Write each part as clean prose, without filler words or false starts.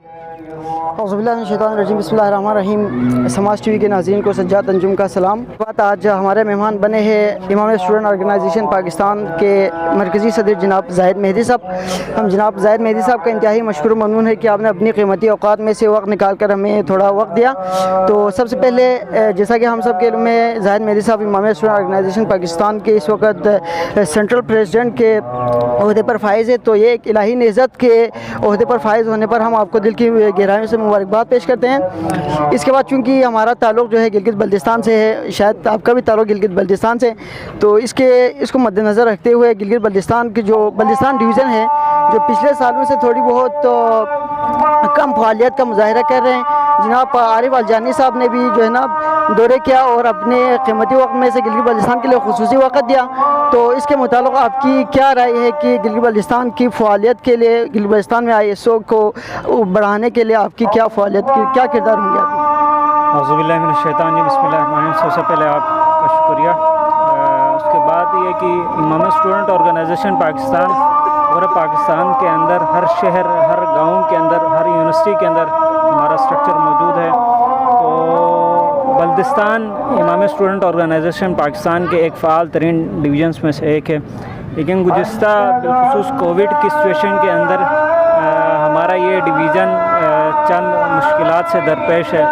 बिस्मिल्लाहिर्रहमानिर्रहीम। समाज T V के नाज़रीन को सज्जाद अंजुम का सलाम। बात आज हमारे मेहमान बने हैं इमाम स्टूडेंट ऑर्गेनाइजेशन पाकिस्तान के मरकज़ी सदर जनाब ज़ाहिद मेहदी साहब। हम जनाब ज़ाहिद मेहदी साहब का इंतहाई मशकूर ममनून है कि आपने अपनी क़ीमती औक़ात में से वक्त निकाल कर हमें थोड़ा वक्त दिया। तो सबसे पहले जैसा कि हम सब के इल्म में ज़ाहिद मेहदी साहब इमाम स्टूडेंट ऑर्गेनाइजेशन पाकिस्तान के इस वक्त सेंट्रल प्रेसिडेंट के ओहदे पर फाइज़ है। तो ये एक इलाही नेज़त के ओहदे पर फाइज़ होने पर हम आपको दिल की गहराइयों से मुबारकबाद पेश करते हैं। इसके बाद चूँकि हमारा ताल्लुक़ जो है गिलगित बल्तिस्तान से है, शायद आपका भी ताल्लुक़ गिलगित बल्तिस्तान से, तो इसको मद्देनज़र रखते हुए गिलगित बल्तिस्तान की जो बल्तिस्तान डिवीज़न है जो पिछले सालों से थोड़ी बहुत कम फ़ालियत का मुज़ाहिरा कर रहे हैं। जनाब आरिफ अलजानी साहब ने भी जो है ना दौरे किया और अपने क़ीमती वक्त में से गिलगित बल्तिस्तान के लिए ख़ुसूसी वक़्त दिया। तो इसके मुताबिक आपकी क्या राय है कि गिलगित बल्तिस्तान की फ़ालियत के लिए, गिलगित बल्तिस्तान में ISO को बढ़ाने के लिए आपकी क्या फ़ालियत की क्या किरदार होंगे आपके? औज़ुबिल्लाहि मिनश्शैतानिर बिस्मिल्लाहिर्रहमानिर्रहीम। सबसे पहले आपका शुक्रिया। उसके बाद ये कि इमाम स्टूडेंट ऑर्गेनाइजेशन पाकिस्तान और पाकिस्तान के अंदर हर शहर, हर गांव के अंदर, हर यूनिवर्सिटी के अंदर हमारा स्ट्रक्चर मौजूद है। तो बल्तिस्तान इमाम स्टूडेंट ऑर्गेनाइजेशन पाकिस्तान के एक फ़ाल तरीन डिवीज़न्स में से एक है। लेकिन गुज़िश्ता बिलख़ुसूस कोविड की सिचुएशन के अंदर हमारा ये डिवीज़न चंद मुश्किलात से दरपेश है।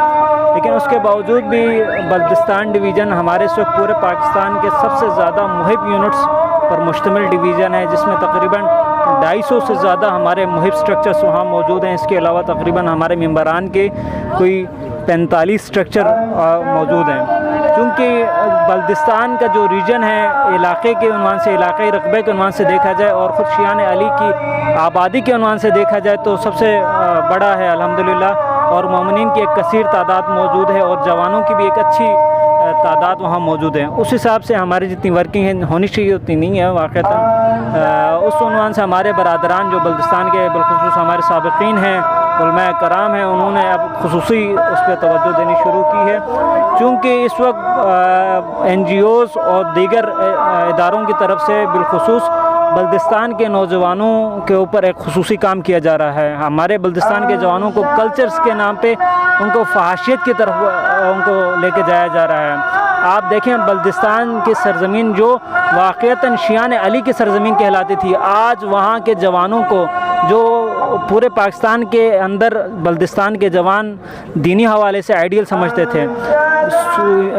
लेकिन उसके बावजूद भी बल्तिस्तान डिवीज़न हमारे इस वक्त पूरे पाकिस्तान के सबसे ज़्यादा मुहिब यूनिट्स पर मुश्तमिल डिवीज़न है, जिसमें तकरीबन 250 से ज़्यादा हमारे मुहिब स्ट्रक्चर्स वहाँ मौजूद हैं। इसके अलावा तकरीबन हमारे मेंबरान के कोई 45 स्ट्रक्चर मौजूद हैं। चूँकि बल्तिस्तान का जो रीजन है इलाक़े के उन्वान से, इलाक़ाई रकबे के उन्वान से देखा जाए और ख़ुद शियान अली की आबादी के उन्वान से देखा जाए तो सबसे बड़ा है अल्हम्दुलिल्लाह। और मोमिनीन की एक कसीर तादाद मौजूद है और जवानों की भी एक अच्छी तादाद वहाँ मौजूद है। उस हिसाब से हमारी जितनी वर्किंग होनी चाहिए उतनी नहीं है वाक़अतन। उस उन्वान से हमारे बरादरान जो बल्तिस्तान के बिलख़ुसूस हमारे साबिक़ीन हैं, उलमाए कराम हैं, उन्होंने अब खुसूसी उस पर तवज्जो देनी शुरू की है। चूँकि इस वक्त NGOs और दीगर इदारों की तरफ से बिलख़ुसूस बल्तिस्तान के नौजवानों के ऊपर एक खुसूसी काम किया जा रहा है। हमारे बल्तिस्तान के जवानों को कल्चर्स के नाम पे उनको फहाशियत की तरफ उनको लेके जाया जा रहा है। आप देखें बल्तिस्तान की सरज़मीन जो वाक़अतन शियान अली की सरज़मीन कहलाती थी, आज वहाँ के जवानों को जो पूरे पाकिस्तान के अंदर बल्तिस्तान के जवान दीनी हवाले से आइडियल समझते थे,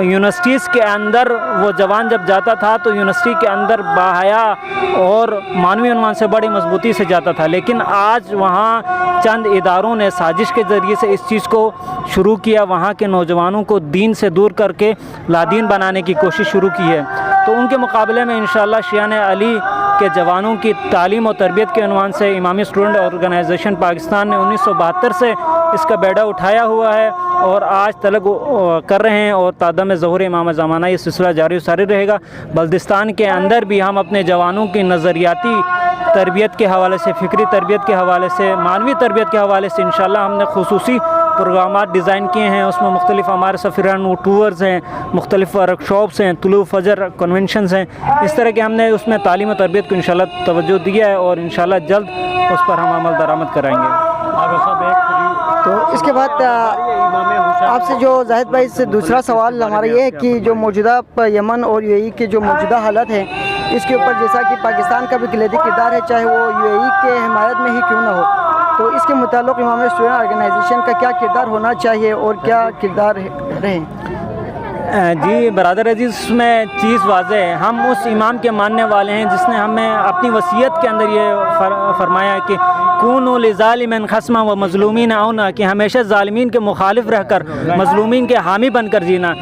यूनिवर्सिटीज़ के अंदर वो जवान जब जाता था तो यूनिवर्सिटी के अंदर बाहया और मानवी उन्वान से बड़ी मजबूती से जाता था। लेकिन आज वहाँ चंद इदारों ने साजिश के ज़रिए से इस चीज़ को शुरू किया, वहाँ के नौजवानों को दीन से दूर करके लादीन बनाने की कोशिश शुरू की है। तो उनके मुकाबले में इंशाअल्लाह शियान अली के जवानों की तालीम और तरबियत के उन्वान से इमामी स्टूडेंट ऑर्गेनाइजेशन पाकिस्तान ने 1972 से इसका बेड़ा उठाया हुआ है और आज तलक कर रहे हैं और तादम ज़हूर इमाम ज़माना ये सिलसिला जारी सारी रहेगा। बल्तिस्तान के अंदर भी हम अपने जवानों की नज़रियाती तरबियत के हवाले से, फ़िक्री तरबियत के हवाले से, मानवी तरबियत के हवाले से इंशाअल्लाह हमने खुसूसी प्रोग्रामात डिज़ाइन किए हैं। उसमें मुख्तलिफ़ हमारे सफ़ीरान टूर्स हैं, मुख्तलिफ़ वर्कशॉप्स हैं, तुलू फजर कन्वेंशंस हैं। इस तरह के हमने उसमें तालीम और तरबियत को इंशाअल्लाह तवज्जो दिया है और इंशाअल्लाह जल्द उस पर हम अमल दरामद कराएँगे। तो इसके बाद आपसे जो जाहिद भाई से दूसरा सवाल हमारा ये है कि जो मौजूदा यमन और UAE के जो मौजूदा हालत है इसके ऊपर, जैसा कि पाकिस्तान का भी कलीदी किरदार है, चाहे वो UAE के हिमायत में ही क्यों ना हो, तो इसके मुताल्लिक़ इमाम स्टूडेंट ऑर्गेनाइजेशन का क्या किरदार होना चाहिए और क्या किरदार रहे? जी बरादर अजीज़, में चीज़ वाज़ेह है, हम उस इमाम के मानने वाले हैं जिसने हमें अपनी वसीयत के अंदर ये फरमाया कि कूनू लिज़ालिमिन खस्मा व मज़लूमीन औना, कि हमेशा ज़ालिमीन के मुखालिफ रहकर मज़लूमीन के हामी बनकर जीना।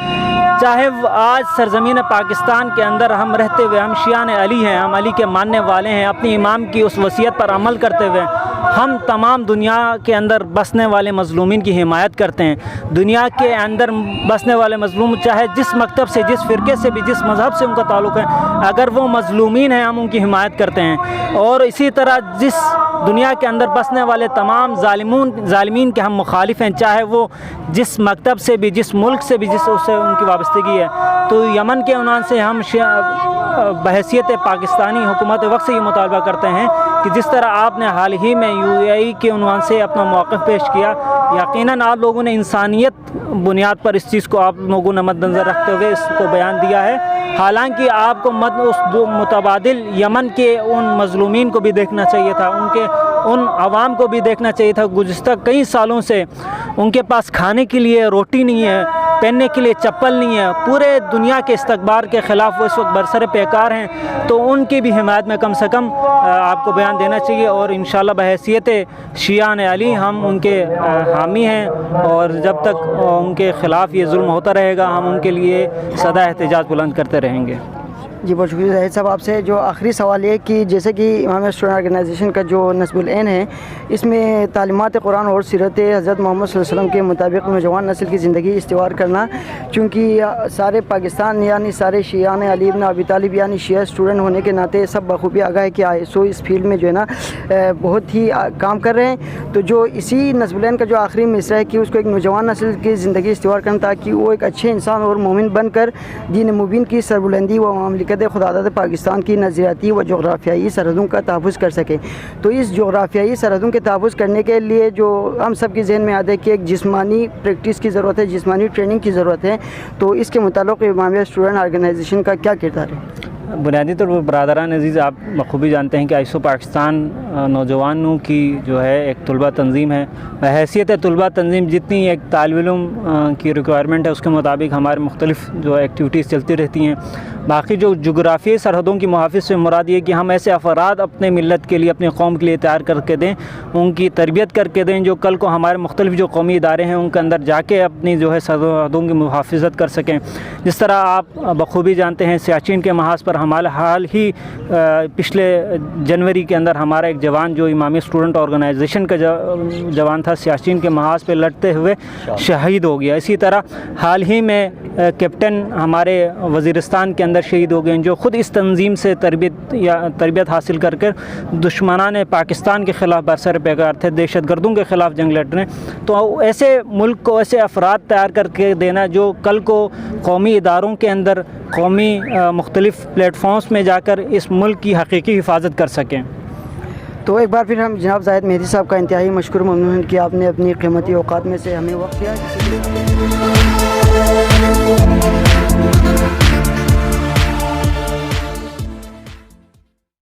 चाहे आज सरज़मीन पाकिस्तान के अंदर हम रहते हुए, हम शियान अली हैं, हम अली के मानने वाले हैं, अपनी इमाम की उस वसीयत पर अमल करते हुए हम तमाम दुनिया के अंदर बसने वाले मज़लूमीन की हिमायत करते हैं। दुनिया के अंदर बसने वाले मज़लूम चाहे जिस मकतब से, जिस फ़िरके से भी, जिस मज़हब से उनका ताल्लुक़ है, अगर वो मज़लूमीन हैं हम उनकी हिमायत करते हैं। और इसी तरह जिस दुनिया के अंदर बसने वाले तमाम ज़ालिमीन के हम मुखालिफ हैं, चाहे वो जिस मकतब से भी, जिस मुल्क से भी, जिस उससे उनकी वाबस्तगी है। तो यमन के उन्वान से हम बहैसियत पाकिस्तानी हुकूमत वक्त से ये मुतालबा करते हैं کہ جس طرح آپ نے حال ہی میں UAE کے عنوان سے اپنا موقف پیش کیا، یقیناً آپ لوگوں نے انسانیت بنیاد پر اس چیز کو آپ لوگوں نے مد نظر رکھتے ہوئے اس کو بیان دیا ہے۔ حالانکہ آپ کو متبادل یمن کے ان مظلومین کو بھی دیکھنا چاہیے تھا، ان عوام کو بھی دیکھنا چاہیے تھا۔ گزشتہ کئی سالوں سے ان کے پاس کھانے کے لیے روٹی نہیں ہے، پہننے کے لیے چپل نہیں ہے، پورے دنیا کے استکبار کے خلاف وہ اس وقت برسر پیکار ہیں، تو ان کی بھی حمایت میں کم سے کم آپ کو بیان دینا چاہیے، اور انشاءاللہ بحیثیت شیعان علی ہم ان کے حامی ہیں، اور جب تک ان کے خلاف یہ ظلم ہوتا رہے گا ہم ان کے لیے سدا احتجاج بلند کرتے رہیں گے۔ جی بہت شکریہ زاہد صاحب آپ سے۔ جو آخری سوال یہ کہ جیسے کہ امام اسٹوڈنٹ آرگنائزیشن کا جو نصب العین ہے، اس میں تعلیمات قرآن اور سیرت حضرت محمد صلی اللہ علیہ وسلم کے مطابق نوجوان نسل کی زندگی استوار کرنا، چونکہ سارے پاکستان یعنی سارے شیعان علی بن ابی طالب یعنی شیعہ اسٹوڈنٹ ہونے کے ناطے سب بخوبی آگاہ ہے کہ ISO اس فیلڈ میں جو ہے نا بہت ہی کام کر رہے ہیں۔ تو جو اسی نصب العین کا جو آخری مصرع ہے کہ اس کو ایک نوجوان نسل کی زندگی استوار کرنا تاکہ وہ ایک اچھے انسان اور مومن بن کر دین مبین کی سربلندی و مملکت خداداد پاکستان کی نظریاتی و جغرافیائی سرحدوں کا تحفظ کر سکے۔ تو اس جغرافیائی سرحدوں کے تحفظ کرنے کے لیے جو ہم سب کے ذہن میں آتا ہے کہ ایک جسمانی پریکٹس کی ضرورت ہے، جسمانی ٹریننگ کی ضرورت ہے، تو اس کے متعلق امامیہ اسٹوڈنٹ آرگنائزیشن کا کیا کردار ہے؟ بنیادی طور پر برادران عزیز آپ بخوبی جانتے ہیں کہ ISO پاکستان نوجوانوں کی جو ہے ایک طلبہ تنظیم ہے۔ بحیثیت طلبہ تنظیم جتنی ایک طالب علم کی ریکوائرمنٹ ہے اس کے مطابق ہمارے مختلف جو ایکٹیویٹیز چلتی رہتی ہیں۔ باقی جو جغرافیائی سرحدوں کی محافظ سے مراد یہ کہ ہم ایسے افراد اپنے ملت کے لیے، اپنی قوم کے لیے تیار کر کے دیں، ان کی تربیت کر کے دیں جو کل کو ہمارے مختلف جو قومی ادارے ہیں ان کے اندر جا کے اپنی جو ہے سرحدوں کی محافظت کر سکیں۔ جس طرح آپ بخوبی جانتے ہیں سیاچین کے محاذ پر ہمارے حال ہی پچھلے جنوری کے اندر ہمارا ایک جوان جو امامی اسٹوڈنٹ آرگنائزیشن کا جوان تھا، سیاچین کے محاذ پہ لڑتے ہوئے شہید ہو گیا۔ اسی طرح حال ہی میں کیپٹن ہمارے وزیرستان کے اندر شہید ہو گئے ہیں جو خود اس تنظیم سے تربیت حاصل کر کے دشمنان پاکستان کے خلاف برسر پیکار تھے، دہشت گردوں کے خلاف جنگ لڑ رہے ہیں۔ تو ایسے ملک کو ایسے افراد تیار کر کے دینا جو کل کو قومی اداروں کے اندر، قومی مختلف پلیٹ فارمز میں جا کر اس ملک کی حقیقی حفاظت کر سکیں۔ تو ایک بار پھر ہم جناب زاہد مہدی صاحب کا انتہائی مشکور ممنون ہیں کہ آپ نے اپنی قیمتی اوقات میں سے ہمیں وقت دیا۔